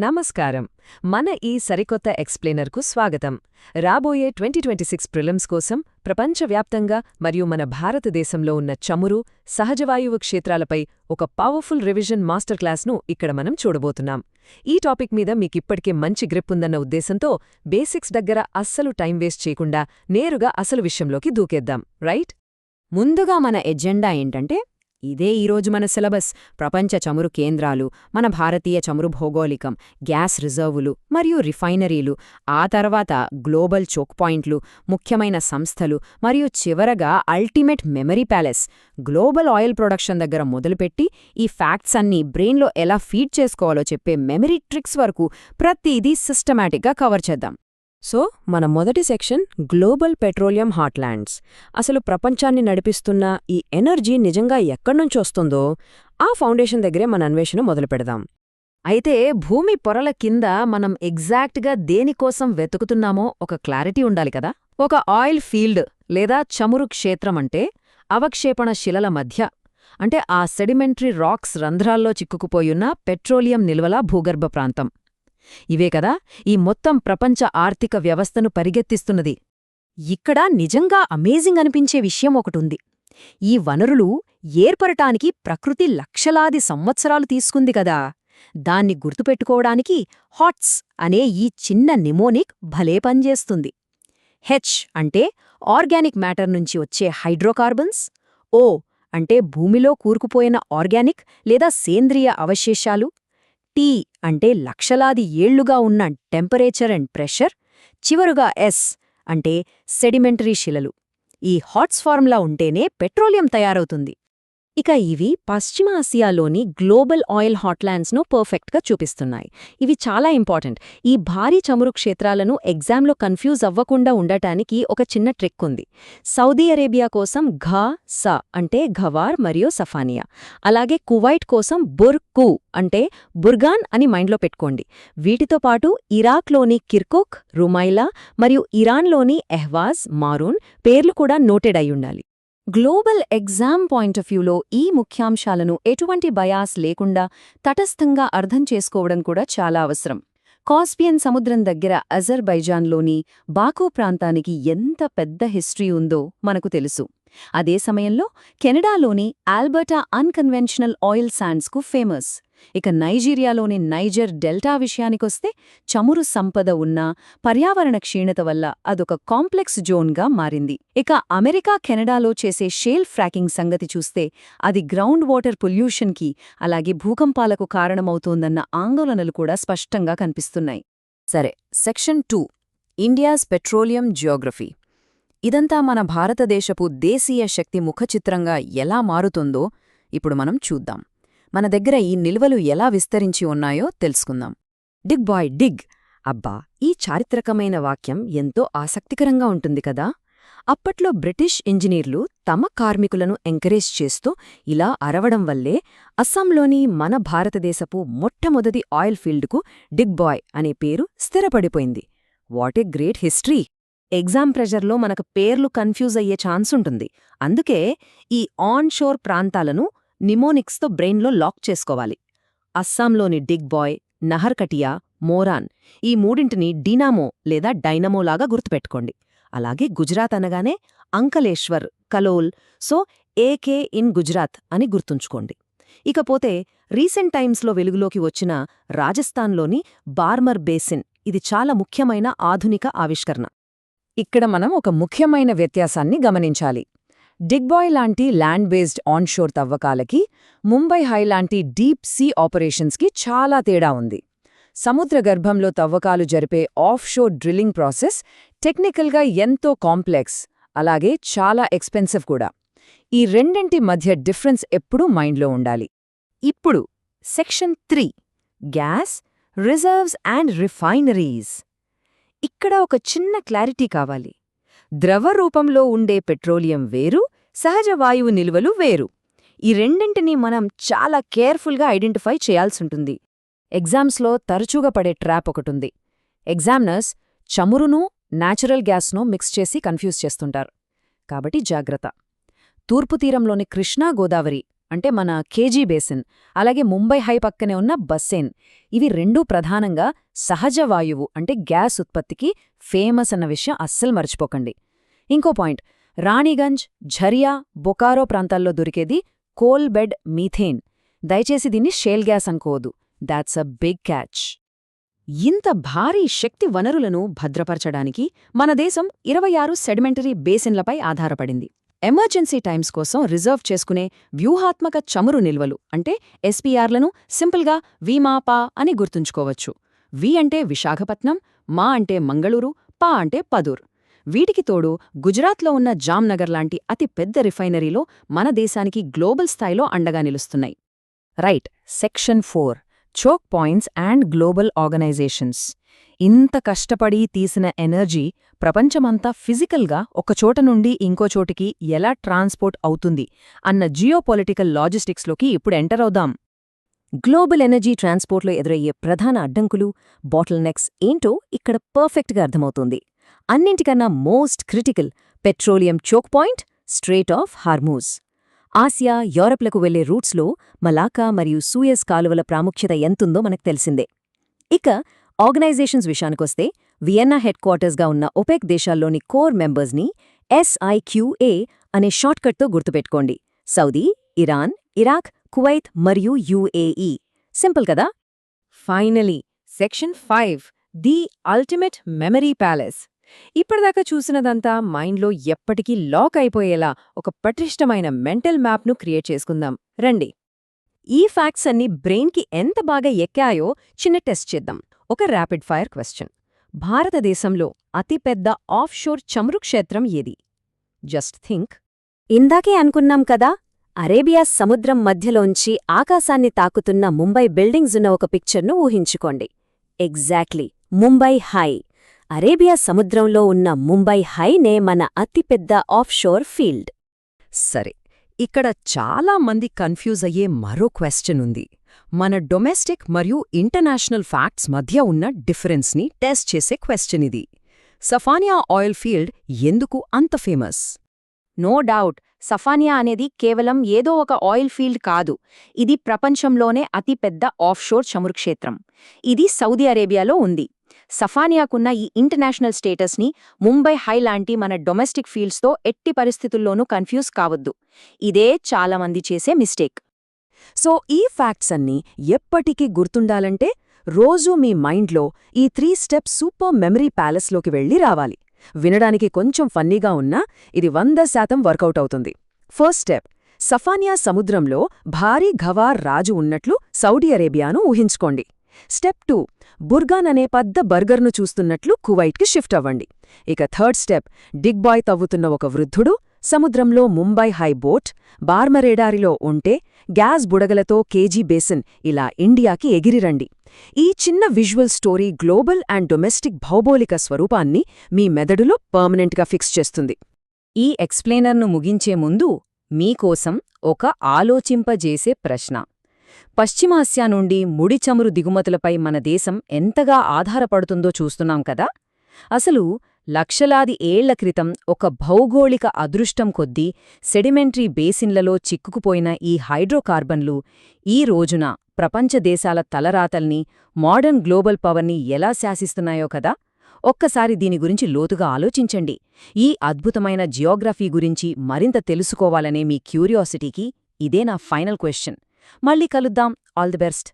నమస్కారం. మన ఈ సరికొత్త ఎక్స్ప్లెయినర్కు స్వాగతం. రాబోయే 2026 ప్రిలిమ్స్ కోసం ప్రపంచవ్యాప్తంగా మరియు మన భారతదేశంలో ఉన్న చమురు, సహజవాయువు క్షేత్రాలపై ఒక పవర్ఫుల్ రివిజన్ మాస్టర్ క్లాస్ను ఇక్కడ మనం చూడబోతున్నాం. ఈ టాపిక్ మీద మీకిప్పటికే మంచి గ్రిప్ ఉందన్న ఉద్దేశంతో బేసిక్స్ దగ్గర అస్సలు టైం వేస్ట్ చేయకుండా నేరుగా అసలు విషయంలోకి దూకేద్దాం, రైట్? ముందుగా మన ఎజెండా ఏంటంటే ఇదే ఈరోజు మన సిలబస్. ప్రపంచ చమురు కేంద్రాలు, మన భారతీయ చమురు భౌగోళికం, గ్యాస్ రిజర్వులు మరియు రిఫైనరీలు, ఆ తర్వాత గ్లోబల్ చోక్ పాయింట్లు, ముఖ్యమైన సంస్థలు మరియు చివరగా ultimate memory palace, global oil production దగ్గర మొదలుపెట్టి ఈ ఫ్యాక్ట్స్ అన్నీ బ్రెయిన్లో ఎలా ఫీడ్ చేసుకోవాలో చెప్పే మెమరీ ట్రిక్స్ వరకు ప్రతిదీ సిస్టమాటిక్గా కవర్ చేద్దాం. సో మన మొదటి సెక్షన్ గ్లోబల్ పెట్రోలియం హాట్ల్యాండ్స్. అసలు ప్రపంచాన్ని నడిపిస్తున్న ఈ ఎనర్జీ నిజంగా ఎక్కడ్నుంచొస్తుందో ఆ ఫౌండేషన్ దగ్గరే మన అన్వేషణ మొదలుపెడదాం. అయితే భూమి పొరల కింద మనం ఎగ్జాక్ట్గా దేనికోసం వెతుకుతున్నామో ఒక క్లారిటీ ఉండాలి కదా. ఒక ఆయిల్ ఫీల్డ్ లేదా చమురు క్షేత్రం అంటే అవక్షేపణ శిలల మధ్య, అంటే ఆ సెడిమెంటరీ రాక్స్ రంధ్రాల్లో చిక్కుకుపోయున్న పెట్రోలియం నిల్వల భూగర్భ ప్రాంతం. ఇవే కదా ఈ మొత్తం ప్రపంచ ఆర్థిక వ్యవస్థను పరిగెత్తిస్తున్నది. ఇక్కడ నిజంగా అమేజింగ్ అనిపించే విషయం ఒకటుంది. ఈ వనరులు ఏర్పడటానికి ప్రకృతి లక్షలాది సంవత్సరాలు తీసుకుంది కదా. దాన్ని గుర్తుపెట్టుకోవడానికి హాట్స్ అనే ఈ చిన్న నిమోనిక్ భలే పనిచేస్తుంది. హెచ్ అంటే ఆర్గానిక్ మ్యాటర్ నుంచి వచ్చే హైడ్రోకార్బన్స్, ఓ అంటే భూమిలో కూరుకుపోయిన ఆర్గానిక్ లేదా సేంద్రియ అవశేషాలు, టీ అంటే లక్షలాది ఏళ్లుగా ఉన్న టెంపరేచర్ అండ్ ప్రెషర్, చివరుగా ఎస్ అంటే సెడిమెంటరీ శిలలు. ఈ హాట్స్ ఫార్ములా ఉంటేనే పెట్రోలియం తయారవుతుంది. ఇక ఇవి పశ్చిమ ఆసియాలోని గ్లోబల్ ఆయిల్ హాట్ల్యాండ్స్ను పర్ఫెక్ట్గా చూపిస్తున్నాయి. ఇవి చాలా ఇంపార్టెంట్. ఈ భారీ చమురు క్షేత్రాలను ఎగ్జామ్లో కన్ఫ్యూజ్ అవ్వకుండా ఉండటానికి ఒక చిన్న ట్రిక్ ఉంది. సౌదీ అరేబియా కోసం స అంటే ఘవార్ మరియు సఫానియా, అలాగే కువైట్ కోసం కు అంటే బుర్గాన్ అని మైండ్లో పెట్టుకోండి. వీటితో పాటు ఇరాక్లోని కిర్కుక్, రుమైలా మరియు ఇరాన్లోని ఎహ్వాజ్, మారూన్ పేర్లు కూడా నోటెడ్ అయ్యుండాలి. గ్లోబల్ ఎగ్జామ్ పాయింట్ ఆఫ్ వ్యూలో ఈ ముఖ్యాంశాలను ఎటువంటి బయాస్ లేకుండా తటస్థంగా అర్థం చేసుకోవడం కూడా చాలా అవసరం. కాస్పియన్ సముద్రం దగ్గర అజర్బైజాన్లోని బాకు ప్రాంతానికి ఎంత పెద్ద హిస్టరీ ఉందో మనకు తెలుసు. అదే సమయంలో కెనడాలోని ఆల్బర్టా అన్కన్వెన్షనల్ ఆయిల్ శాండ్స్కు ఫేమస్. ఇక నైజీరియాలోని నైజర్ డెల్టా విషయానికొస్తే చమురు సంపద ఉన్న పర్యావరణ క్షీణత వల్ల అదొక కాంప్లెక్స్ జోన్గా మారింది. ఇక అమెరికా కెనడాలో చేసే షేల్ ఫ్రాకింగ్ సంగతి చూస్తే అది గ్రౌండ్ వాటర్ పొల్యూషన్కి అలాగే భూకంపాలకు కారణమవుతోందన్న ఆందోళనలు కూడా స్పష్టంగా కనిపిస్తున్నాయి. సరే, సెక్షన్ 2 ఇండియాస్ పెట్రోలియం జియోగ్రఫీ. ఇదంతా మన భారతదేశపు దేశీయ శక్తి ముఖచిత్రంగా ఎలా మారుతుందో ఇప్పుడు మనం చూద్దాం. మన దగ్గర ఈ నిల్వలు ఎలా విస్తరించి ఉన్నాయో తెలుసుకుందాం. డిగ్ బాయ్ డిగ్. అబ్బా, ఈ చారిత్రకమైన వాక్యం ఎంతో ఆసక్తికరంగా ఉంటుంది కదా. అప్పట్లో బ్రిటిష్ ఇంజనీర్లు తమ కార్మికులను ఎంకరేజ్ చేస్తూ ఇలా అరవడం వల్లే అస్సాంలోని మన భారతదేశపు మొట్టమొదటి ఆయిల్ ఫీల్డ్కు డిగ్ బాయ్ అనే పేరు స్థిరపడిపోయింది. What a great history! Exam ప్రెజర్లో మనకు పేర్లు కన్ఫ్యూజ్ అయ్యే ఛాన్స్ ఉంటుంది. అందుకే ఈ ఆన్ షోర్ ప్రాంతాలను నిమోనిక్స్తో బ్రెయిన్లో లాక్ చేసుకోవాలి. అస్సాంలోని డిగ్ బాయ్, నహర్కటియా, మోరాన్ ఈ మూడింటిని డినామో లేదా డైనమోలాగా గుర్తుపెట్టుకోండి. అలాగే గుజరాత్ అనగానే Ankleshwar, Kalol, so AK in Gujarat అని గుర్తుంచుకోండి. ఇకపోతే రీసెంట్ టైమ్స్లో వెలుగులోకి వచ్చిన రాజస్థాన్లోని బార్మర్ బేసిన్, ఇది చాలా ముఖ్యమైన ఆధునిక ఆవిష్కరణ. ఇక్కడ మనం ఒక ముఖ్యమైన వ్యత్యాసాన్ని గమనించాలి. డిగ్ బాయ్ లాంటి ల్యాండ్ బేస్డ్ ఆన్షోర్ తవ్వకాలకి ముంబై హై లాంటి డీప్ సీ ఆపరేషన్స్కి చాలా తేడా ఉంది. సముద్ర గర్భంలో తవ్వకాలు జరిపే ఆఫ్షోర్ డ్రిల్లింగ్ ప్రాసెస్ టెక్నికల్గా ఎంతో కాంప్లెక్స్, అలాగే చాలా ఎక్స్పెన్సివ్ కూడా. ఈ రెండింటి మధ్య డిఫరెన్స్ ఎప్పుడూ మైండ్లో ఉండాలి. ఇప్పుడు section 3 gas reserves and refineries. ఇక్కడ ఒక చిన్న క్లారిటీ కావాలి. ద్రవ రూపంలో ఉండే పెట్రోలియం వేరు, సహజ వాయువు నిల్వలు వేరు. ఈ రెండింటినీ మనం చాలా కేర్ఫుల్గా ఐడెంటిఫై చేయాల్సుంటుంది. ఎగ్జామ్స్లో తరచుగా పడే ట్రాప్ ఒకటుంది. ఎగ్జామినర్స్ చమురును, న్యాచురల్ గ్యాస్ను మిక్స్ చేసి కన్ఫ్యూజ్ చేస్తుంటారు. కాబట్టి జాగ్రత్త. తూర్పు తీరంలోని కృష్ణా గోదావరి అంటే మన కేజీ బేసిన్, అలాగే ముంబై హై పక్కనే ఉన్న బస్సేన్, ఇవి రెండూ ప్రధానంగా సహజ వాయువు అంటే గ్యాస్ ఉత్పత్తికి ఫేమస్ అన్న విషయం అస్సలు మర్చిపోకండి. ఇంకో పాయింట్, రాణిగంజ్, ఝరియా, బొకారో ప్రాంతాల్లో దొరికేది కోల్ బెడ్ మీథేన్. దయచేసి దీన్ని షేల్ గ్యాస్ అనుకోవద్దు. That's a big catch. ఇంత భారీ శక్తి వనరులను భద్రపరచడానికి మన దేశం 26 సెడిమెంటరీ బేసిన్లపై ఆధారపడింది. ఎమర్జెన్సీ టైమ్స్ కోసం రిజర్వ్ చేసుకునే వ్యూహాత్మక చమురు నిల్వలు అంటే ఎస్పీఆర్లను సింపుల్గా వీమాపా అని గుర్తుంచుకోవచ్చు. వి అంటే విశాఖపట్నం, మా అంటే మంగళూరు, పా అంటే పదూర్. వీటికి తోడు గుజరాత్లో ఉన్న జామ్నగర్ లాంటి అతి పెద్ద రిఫైనరీలో మన దేశానికి గ్లోబల్ స్థాయిలో అండగా నిలుస్తున్నాయి. Right. Section 4 choke points and global organisations. ఇంత కష్టపడి తీసిన ఎనర్జీ ప్రపంచమంతా ఫిజికల్గా ఒకచోట నుండి ఇంకో చోటికి ఎలా ట్రాన్స్పోర్ట్ అవుతుంది అన్న జియోపొలిటికల్ లాజిస్టిక్స్లోకి ఇప్పుడు ఎంటర్ అవుదాం. గ్లోబల్ ఎనర్జీ ట్రాన్స్పోర్ట్లో ఎదురయ్యే ప్రధాన అడ్డంకులు, బాటిల్ నెక్స్ ఏంటో ఇక్కడ పర్ఫెక్ట్గా అర్థమవుతుంది. అన్నింటికన్నా most critical petroleum choke point strait of Hormuz. Asia, యూరప్లకు వెళ్లే రూట్స్లో మలాకా మరియు సూయజ్ కాలువల ప్రాముఖ్యత ఎంతుందో మనకు తెలిసిందే. ఇక ఆర్గనైజేషన్స్ విషయానికొస్తే వియన్నా హెడ్ క్వార్టర్స్గా ఉన్న ఒపెక్ దేశాల్లోని కోర్ మెంబర్స్ని SIQA అనే షార్ట్కట్తో గుర్తుపెట్టుకోండి. సౌదీ, ఇరాన్, ఇరాక్, కువైత్ మరియు UAE. సింపుల్ కదా? Finally section 5 the ultimate memory palace. ఇప్పటిదాకా చూసినదంతా మైండ్లో ఎప్పటికీ లాక్ అయిపోయేలా ఒక పటిష్టమైన మెంటల్ మ్యాప్ను క్రియేట్ చేసుకుందాం రండి. ఈ ఫ్యాక్ట్స్ అన్ని బ్రెయిన్కి ఎంత బాగా ఎక్కాయో చిన్న టెస్ట్ చేద్దాం. ఒక ర్యాపిడ్ ఫైర్ క్వశ్చన్. భారతదేశంలో అతిపెద్ద ఆఫ్షోర్ చమురు క్షేత్రం ఏది? Just think. ఇందాకే అనుకున్నాం కదా, అరేబియా సముద్రం మధ్యలోంచి ఆకాశాన్ని తాకుతున్న ముంబై బిల్డింగ్స్ ఉన్న ఒక పిక్చర్ను ఊహించుకోండి. Exactly, Mumbai high. అరేబియా సముద్రంలో ఉన్న ముంబై హైనే మన అతిపెద్ద ఆఫ్షోర్ ఫీల్డ్. సరే, ఇక్కడ చాలా మంది కన్ఫ్యూజ్ అయ్యే మరో క్వశ్చన్ ఉంది. మన డొమెస్టిక్ మరియు ఇంటర్నేషనల్ ఫ్యాక్ట్స్ మధ్య ఉన్న డిఫరెన్స్ని టెస్ట్ చేసే క్వశ్చన్ ఇది. సఫానియా ఆయిల్ ఫీల్డ్ ఎందుకు అంత ఫేమస్? నో డౌట్, సఫానియా అనేది కేవలం ఏదో ఒక ఆయిల్ ఫీల్డ్ కాదు. ఇది ప్రపంచంలోనే అతిపెద్ద ఆఫ్షోర్ చమురు క్షేత్రం. ఇది సౌదీ అరేబియాలో ఉంది. సఫానియాకున్న ఈ ఇంటర్నేషనల్ స్టేటస్ని ముంబై హై లాంటి మన డొమెస్టిక్ ఫీల్డ్స్తో ఎట్టి పరిస్థితుల్లోనూ కన్ఫ్యూజ్ కావద్దు. ఇదే చాలామంది చేసే మిస్టేక్. సో ఈ ఫ్యాక్ట్స్ అన్నీ ఎప్పటికీ గుర్తుండాలంటే రోజూ మీ మైండ్లో ఈ 3 స్టెప్ సూపర్ మెమరీ ప్యాలెస్లోకి వెళ్ళి రావాలి. వినడానికి కొంచెం ఫన్నీగా ఉన్నా ఇది 100% వర్కౌట్ అవుతుంది. ఫస్ట్ స్టెప్, సఫానియా సముద్రంలో భారీ ఘవార్ రాజు ఉన్నట్లు సౌదీ అరేబియాను ఊహించుకోండి. స్టెప్ 2, బుర్గాన్ అనే పెద్ద బర్గర్ను చూస్తున్నట్లు కువైట్కి షిఫ్ట్ అవ్వండి. ఇక థర్డ్ స్టెప్, డిగ్ బాయ్ తవ్వుతున్న ఒక వృద్ధుడు సముద్రంలో ముంబై హై బోట్, బార్మరేడారిలో ఉంటే గ్యాస్ బుడగలతో కేజీ బేసిన్ ఇలా ఇండియాకి ఎగిరిరండి. ఈ చిన్న visual story global and domestic భౌగోళిక స్వరూపాన్ని మీ మెదడులో పర్మనెంట్గా ఫిక్స్ చేస్తుంది. ఈ ఎక్స్ప్లెయినర్ను ముగించే ముందు మీకోసం ఒక ఆలోచింపజేసే ప్రశ్న. పశ్చిమాసియా నుండి ముడి చమురు దిగుమతులపై మన దేశం ఎంతగా ఆధారపడుతుందో చూస్తున్నాం కదా. అసలు లక్షలాది ఏళ్ల క్రితం ఒక భౌగోళిక అదృష్టం కొద్దీ సెడిమెంటరీ బేసిన్లలో చిక్కుకుపోయిన ఈ హైడ్రోకార్బన్లు ఈ రోజున ప్రపంచ దేశాల తలరాతల్ని, మోడర్న్ గ్లోబల్ పవర్ని ఎలా శాసిస్తున్నాయో కదా. ఒక్కసారి దీని గురించి లోతుగా ఆలోచించండి. ఈ అద్భుతమైన జియోగ్రఫీ గురించి మరింత తెలుసుకోవాలనే మీ క్యూరియాసిటీకి ఇదే నా ఫైనల్ క్వశ్చన్. మళ్ళీ కలుద్దాం. All the best.